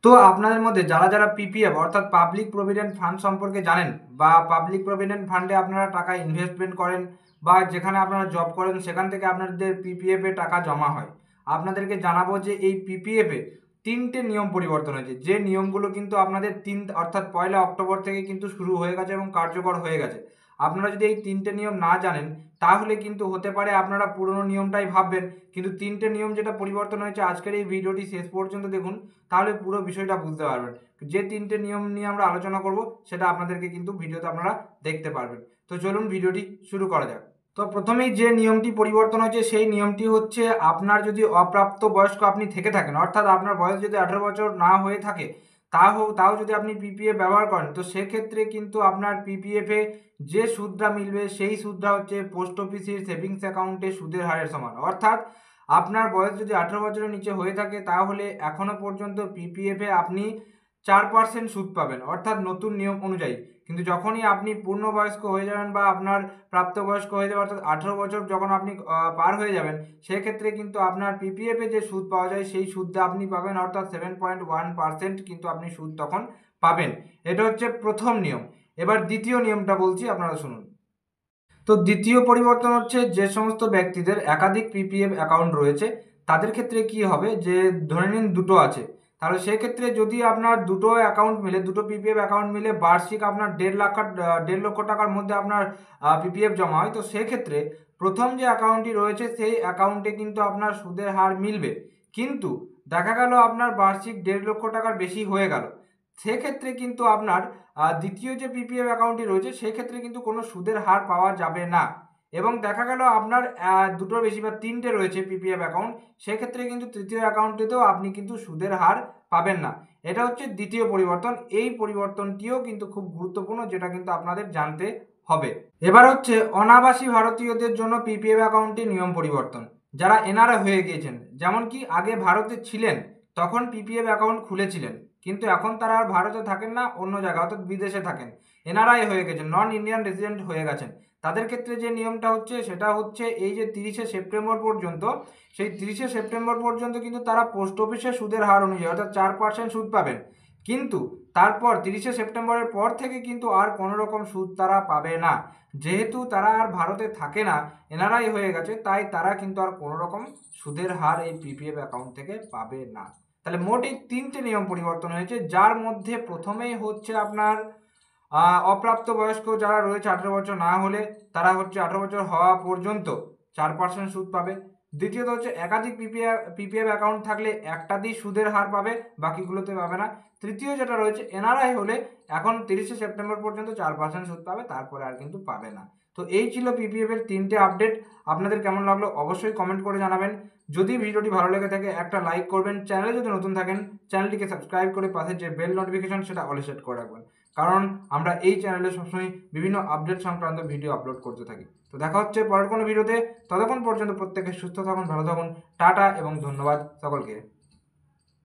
তো আপনাদের মধ্যে যারা যারা পিপিএফ অর্থাৎ পাবলিক প্রভিডেন্ট ফান্ড সম্পর্কে জানেন বা পাবলিক প্রভিডেন্ট ফান্ডে আপনারা টাকা ইনভেস্টমেন্ট করেন বা যেখানে আপনারা জব করেন সেখান থেকে আপনাদের পিপিএফ এ টাকা জমা হয়, আপনাদেরকে জানাবো যে এই পিপিএফ এ তিনটে নিয়ম পরিবর্তন হয়েছে। যে নিয়মগুলো কিন্তু আপনাদের অর্থাৎ 1 অক্টোবর থেকে কিন্তু শুরু হয়ে গেছে এবং কার্যকর হয়ে গেছে। আপনারা যদি এই তিনটে নিয়ম না জানেন তাহলে কিন্তু হতে পারে আপনারা পুরনো নিয়মটাই ভাববেন, কিন্তু তিনটে নিয়ম যেটা পরিবর্তন হয়েছে আজকের এই ভিডিওটি শেষ পর্যন্ত দেখুন, তাহলে পুরো বিষয়টা বুঝতে পারবেন। যে তিনটে নিয়ম নিয়ে আমরা আলোচনা করব সেটা আপনাদেরকে কিন্তু ভিডিওতে আপনারা দেখতে পারবেন। তো চলুন ভিডিওটি শুরু করা যাক। তো প্রথমেই যে নিয়মটি পরিবর্তন হয়েছে সেই নিয়মটি হচ্ছে, আপনার যদি অপ্রাপ্ত বয়স্ক আপনি থেকে থাকেন, অর্থাৎ আপনার বয়স যদি 18 বছর না হয়ে থাকে, তাও যদি আপনি পিপিএফ ব্যবহার করেন, তো সেক্ষেত্রে কিন্তু আপনার পিপিএফে যে সুদটা মিলবে সেই সুদটা হচ্ছে পোস্ট অফিসের সেভিংস অ্যাকাউন্টে সুদের হারের সমান। অর্থাৎ আপনার বয়স যদি 18 বছরের নিচে হয়ে থাকে তাহলে এখনো পর্যন্ত পিপিএফে আপনি 4% সুদ পাবেন, অর্থাৎ নতুন নিয়ম অনুযায়ী। কিন্তু যখনই আপনি পূর্ণবয়স্ক হয়ে যাবেন বা আপনার প্রাপ্তবয়স্ক হয়ে যাবে, অর্থাৎ 18 বছর যখন আপনি পার হয়ে যাবেন, সেক্ষেত্রে কিন্তু আপনার পিপিএফে যে সুদ পাওয়া যায় সেই সুদটা আপনি পাবেন, অর্থাৎ 7.1% কিন্তু আপনি সুদ তখন পাবেন। এটা হচ্ছে প্রথম নিয়ম। এবার দ্বিতীয় নিয়মটা বলছি, আপনারা শুনুন। তো দ্বিতীয় পরিবর্তন হচ্ছে, যে সমস্ত ব্যক্তিদের একাধিক পিপিএফ অ্যাকাউন্ট রয়েছে তাদের ক্ষেত্রে কি হবে, যে ধরে নিন দুটো আছে, তাহলে সেক্ষেত্রে যদি আপনার দুটো অ্যাকাউন্ট মিলে, দুটো পিপিএফ অ্যাকাউন্ট মিলে বার্ষিক আপনার 1.5 লক্ষ টাকার মধ্যে আপনার পিপিএফ জমা হয়, তো সেক্ষেত্রে প্রথম যে অ্যাকাউন্টটি রয়েছে সেই অ্যাকাউন্টে কিন্তু আপনার সুদের হার মিলবে। কিন্তু দেখা গেল আপনার বার্ষিক 1.5 লক্ষ টাকার বেশি হয়ে গেল, সেক্ষেত্রে কিন্তু আপনার দ্বিতীয় যে পিপিএফ অ্যাকাউন্টটি রয়েছে সেক্ষেত্রে কিন্তু কোনো সুদের হার পাওয়া যাবে না। এবং দেখা গেল আপনার দুটোর বেশি বা তিনটে রয়েছে পিপিএফ অ্যাকাউন্ট, সেক্ষেত্রে কিন্তু তৃতীয় অ্যাকাউন্টটিতেও আপনি কিন্তু সুদের হার পাবেন না। এটা হচ্ছে দ্বিতীয় পরিবর্তন। এই পরিবর্তনটিও কিন্তু খুব গুরুত্বপূর্ণ, যেটা কিন্তু আপনাদের জানতে হবে। এবার হচ্ছে অনাবাসী ভারতীয়দের জন্য পিপিএফ অ্যাকাউন্টে নিয়ম পরিবর্তন। যারা এনআরআই হয়ে গিয়েছেন, যেমন কি আগে ভারতে ছিলেন তখন পিপিএফ অ্যাকাউন্ট খুলেছিলেন, কিন্তু এখন তারা আর ভারতে থাকেন না, অন্য জায়গায় অর্থাৎ বিদেশে থাকেন, এনআরআই হয়ে গেছেন, নন ইন্ডিয়ান রেসিডেন্ট হয়ে গেছেন, তাদের ক্ষেত্রে যে নিয়মটা হচ্ছে সেটা হচ্ছে এই যে 30শে সেপ্টেম্বর পর্যন্ত, সেই 30শে সেপ্টেম্বর পর্যন্ত কিন্তু তারা পোস্ট অফিসের সুদের হার অনুযায়ী অর্থাৎ 4% সুদ পাবেন। কিন্তু তারপর 30শে সেপ্টেম্বরের পর থেকে কিন্তু আর কোনো রকম সুদ তারা পাবে না। যেহেতু তারা আর ভারতে থাকে না, এনআরআই হয়ে গেছে, তাই তারা কিন্তু আর কোনো রকম সুদের হার এই পিপিএফ অ্যাকাউন্ট থেকে পাবে না। তাহলে মোট এই তিনটে নিয়ম পরিবর্তন হয়েছে, যার মধ্যে প্রথমেই হচ্ছে আপনার অপ্রাপ্ত বয়স্ক যারা রয়েছে 18 বছর না হলে, তারা হচ্ছে 18 বছর হওয়া পর্যন্ত 4% সুদ পাবে। দ্বিতীয়ত হচ্ছে একাধিক পিপিএফ অ্যাকাউন্ট থাকলে একটাতেই সুদের হার পাবে, বাকিগুলোতে পাবে না। তৃতীয় যেটা রয়েছে, এনআরআই হলে এখন 30শে সেপ্টেম্বর পর্যন্ত 4% সুদ পাবে, তারপরে আর কিন্তু পাবে না। তো এই ছিল পিপিএফ এর তিনটে আপডেট। আপনাদের কেমন লাগলো অবশ্যই কমেন্ট করে জানাবেন। যদি ভিডিওটি ভালো লেগে থাকে একটা লাইক করবেন, চ্যানেলে যদি নতুন থাকেন চ্যানেলটিকে সাবস্ক্রাইব করে পাশে যে বেল নোটিফিকেশন সেটা অলে সেট করে রাখবেন, কারণ আমরা এই চ্যানেলে সবসময় বিভিন্ন আপডেট সংক্রান্ত ভিডিও আপলোড করতে থাকি। তো দেখা হচ্ছে পরের কোনো ভিডিওতে, ততক্ষণ পর্যন্ত প্রত্যেকে সুস্থ থাকুন, ভালো থাকুন, টাটা এবং ধন্যবাদ সকলকে।